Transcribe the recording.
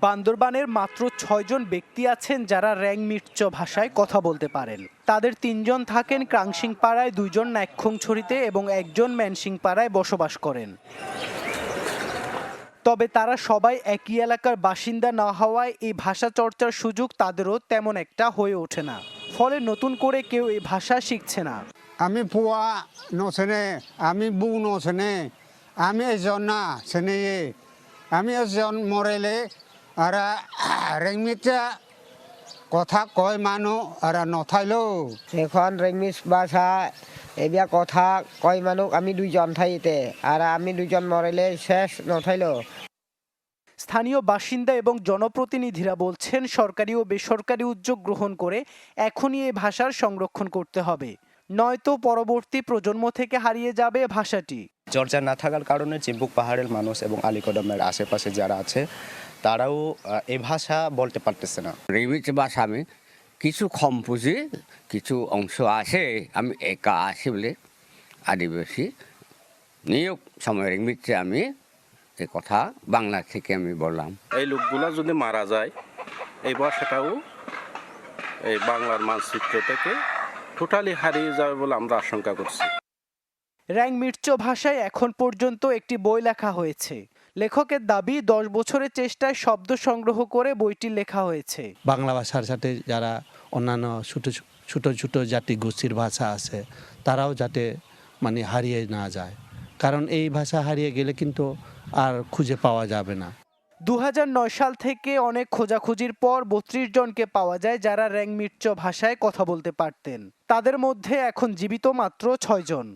বান্দরবানের মাত্র ৬ জন ব্যক্তি আছেন যারা র্যাং-মির্চ ভাষায় কথা বলতে পারেন। তাদের ৩ জন থাকেন ক্রাংশিংপাড়ায়, ২ জন নাইক্ষ্যংছড়িতে এবং ১ জন ম্যানসিংপাড়ায় বসবাস করেন। তবে তারা সবাই একই এলাকার বাসিন্দা না হওয়ায় এই ভাষা চর্চার সুযোগ তাদেরও তেমন একটা হয়ে ওঠে না। ফলে নতুন করে কেউ এই ভাষা শিখছে না। আমি পুয়া নছেনে, আমি বু নছেনে, আমি এজন না সেনে আমি এজন মরেলে আর রেংমিটা কথা কয় মানুহ আর নথাইলো। এখন রেংমিছ ভাষা এবিয়া কথা কয় মানুষ আমি 2 জন থাইতে আর আমি 2 জন মরেলে শেষ নথাইলো। স্থানীয় বাসিন্দা এবং জনপ্রতিনিধিরা বলছেন সরকারি ও বেসরকারি উদ্যোগ গ্রহণ করে এখনই এই ভাষার সংরক্ষণ করতে হবে, নয়তো পরবর্তী প্রজন্ম থেকে হারিয়ে যাবে ভাষাটি। চর্চা না থাকার কারণে চিম্বুক পাহাড়ের মানুষ এবং আলীকদমের আশেপাশে যারা আছে তারাও এই ভাষা বলতে পারতেছে না। রেংমিচ ভাষা আমি কিছু কম বুঝি, কিছু অংশ আছে আমি একা আছি বলে আদিবাসী নিয়োগ সময় রেংমিচে আমি এই কথা বাংলা থেকে আমি বললাম। এই লোকগুলা যদি মারা যায় এই ভাষাটাও এই বাংলার মানচিত্র থেকে টোটালি হারিয়ে যাবে বলে আমরা আশঙ্কা করছি। র্যাং-মির্চ ভাষায় এখন পর্যন্ত একটি বই লেখা হয়েছে। লেখকের দাবি 10 বছরের চেষ্টায় শব্দ সংগ্রহ করে বইটি লেখা হয়েছে। বাংলা ভাষার সাথে যারা অন্যান্য ছোট ছোট জাতি গোষ্ঠীর ভাষা আছে তারাও যাতে হারিয়ে না যায়, কারণ এই ভাষা হারিয়ে গেলে কিন্তু আর খুঁজে পাওয়া যাবে না। 2009 সাল থেকে অনেক খোঁজাখুঁজির পর 32 জনকে পাওয়া যায় যারা র্যাং-মির্চ ভাষায় কথা বলতে পারতেন। তাদের মধ্যে এখন জীবিত মাত্র 6 জন।